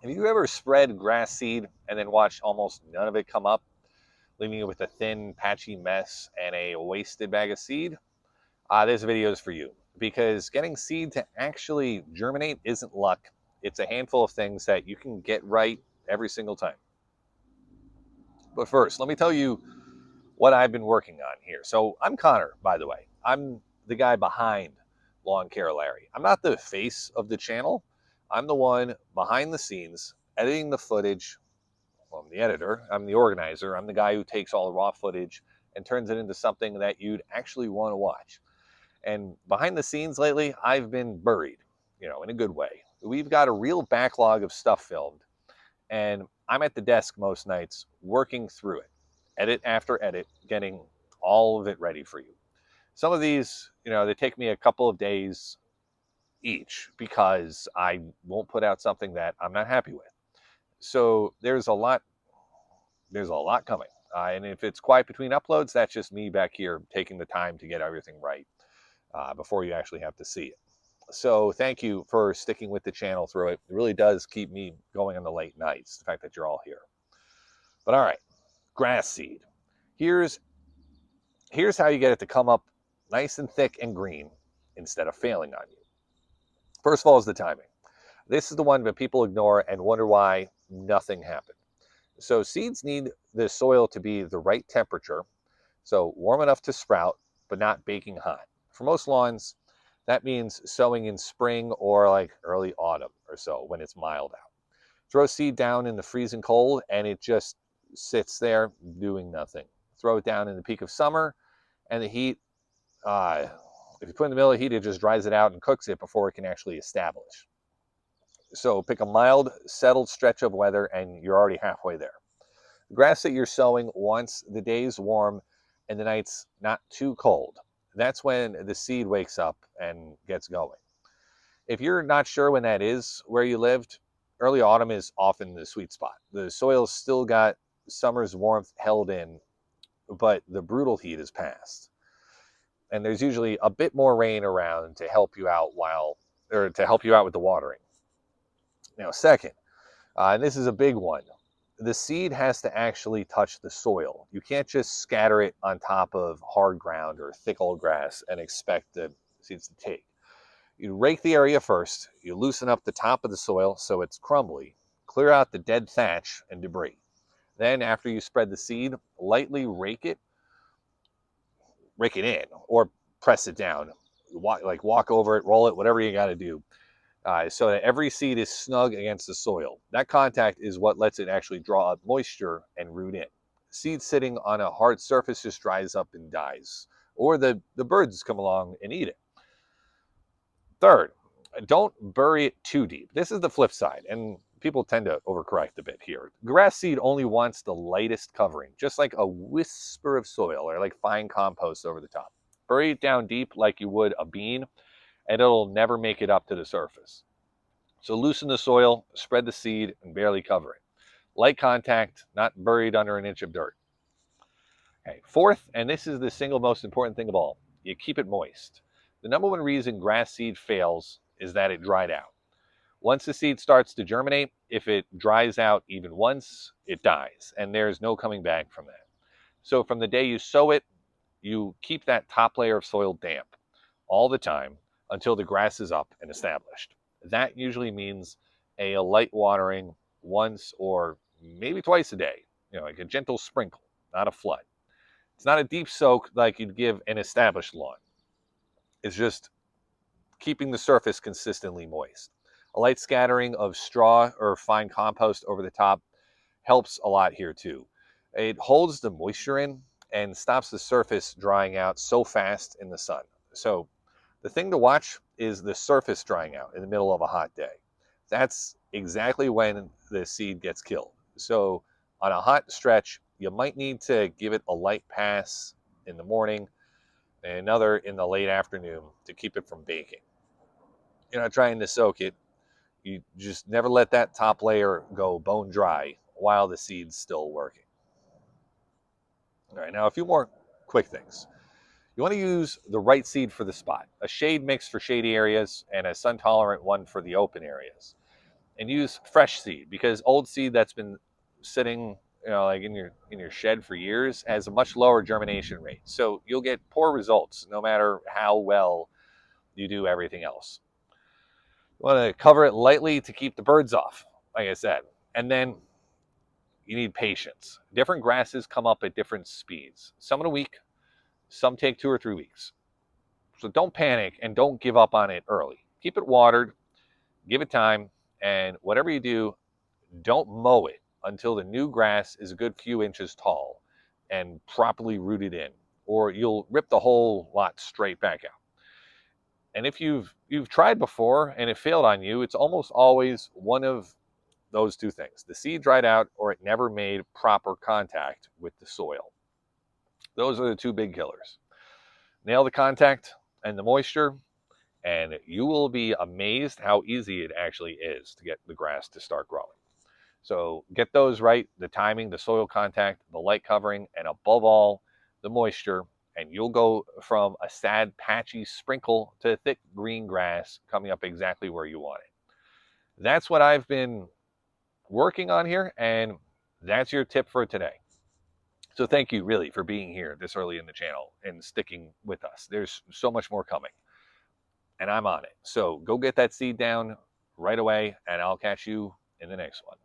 Have you ever spread grass seed and then watched almost none of it come up, leaving you with a thin, patchy mess and a wasted bag of seed? This video is for you because getting seed to actually germinate isn't luck. It's a handful of things that you can get right every single time. But first, let me tell you what I've been working on here. So I'm Connor, by the way. I'm the guy behind Lawn Care Larry. I'm not the face of the channel. I'm the one behind the scenes editing the footage. Well, I'm the editor. I'm the organizer. I'm the guy who takes all the raw footage and turns it into something that you'd actually want to watch. And behind the scenes lately, I've been buried, in a good way. We've got a real backlog of stuff filmed, and I'm at the desk most nights working through it, edit after edit, getting all of it ready for you. Some of these, they take me a couple of days each because I won't put out something that I'm not happy with. So there's a lot coming. And if it's quiet between uploads, that's just me back here taking the time to get everything right before you actually have to see it. So thank you for sticking with the channel through it. It really does keep me going on the late nights, the fact that you're all here. But all right, grass seed. Here's how you get it to come up nice and thick and green instead of failing on you. First of all is the timing. This is the one that people ignore and wonder why nothing happened. So seeds need the soil to be the right temperature, so warm enough to sprout, but not baking hot. For most lawns, that means sowing in spring or like early autumn or so when it's mild out. Throw seed down in the freezing cold and it just sits there doing nothing. Throw it down in the peak of summer and the heat, if you put it in the middle of the heat, it just dries it out and cooks it before it can actually establish. So pick a mild, settled stretch of weather and you're already halfway there. The grass that you're sowing wants the days warm and the nights not too cold. That's when the seed wakes up and gets going. If you're not sure when that is where you lived, early autumn is often the sweet spot. The soil's still got summer's warmth held in, but the brutal heat is past. And there's usually a bit more rain around to help you out with the watering. Now, second, and this is a big one, the seed has to actually touch the soil. You can't just scatter it on top of hard ground or thick old grass and expect the seeds to take. You rake the area first, you loosen up the top of the soil so it's crumbly, clear out the dead thatch and debris. Then after you spread the seed, lightly rake it in or press it down. Walk over it, roll it, whatever you got to do. So that every seed is snug against the soil. That contact is what lets it actually draw up moisture and root in. Seed sitting on a hard surface just dries up and dies, or the birds come along and eat it. Third, don't bury it too deep. This is the flip side, and people tend to overcorrect a bit here. Grass seed only wants the lightest covering, just like a whisper of soil or like fine compost over the top. Bury it down deep like you would a bean, and it'll never make it up to the surface. So loosen the soil, spread the seed, and barely cover it. Light contact, not buried under an inch of dirt. Okay. Fourth, and this is the single most important thing of all, you keep it moist. The number one reason grass seed fails is that it dried out. Once the seed starts to germinate, if it dries out even once, it dies, and there's no coming back from that. So from the day you sow it, you keep that top layer of soil damp all the time until the grass is up and established. That usually means a light watering once or maybe twice a day, like a gentle sprinkle, not a flood. It's not a deep soak like you'd give an established lawn. It's just keeping the surface consistently moist. A light scattering of straw or fine compost over the top helps a lot here too. It holds the moisture in and stops the surface drying out so fast in the sun. So the thing to watch is the surface drying out in the middle of a hot day. That's exactly when the seed gets killed. So on a hot stretch, you might need to give it a light pass in the morning and another in the late afternoon to keep it from baking. You're not trying to soak it. You just never let that top layer go bone dry while the seed's still working. All right, now a few more quick things. You want to use the right seed for the spot. A shade mix for shady areas and a sun-tolerant one for the open areas. and use fresh seed, because old seed that's been sitting, like in your shed for years has a much lower germination rate. So you'll get poor results no matter how well you do everything else. You want to cover it lightly to keep the birds off, like I said. And then you need patience. Different grasses come up at different speeds. Some in a week, some take 2 or 3 weeks. So don't panic and don't give up on it early. Keep it watered, give it time, and whatever you do, don't mow it until the new grass is a good few inches tall and properly rooted in, or you'll rip the whole lot straight back out. And if you've tried before and it failed on you, it's almost always one of those two things. The seed dried out or it never made proper contact with the soil. Those are the two big killers. Nail the contact and the moisture, and you will be amazed how easy it actually is to get the grass to start growing. So get those right, the timing, the soil contact, the light covering, and above all, the moisture, and you'll go from a sad, patchy sprinkle to thick green grass coming up exactly where you want it. That's what I've been working on here, and that's your tip for today. So thank you really for being here this early in the channel and sticking with us. There's so much more coming, and I'm on it. So go get that seed down right away, and I'll catch you in the next one.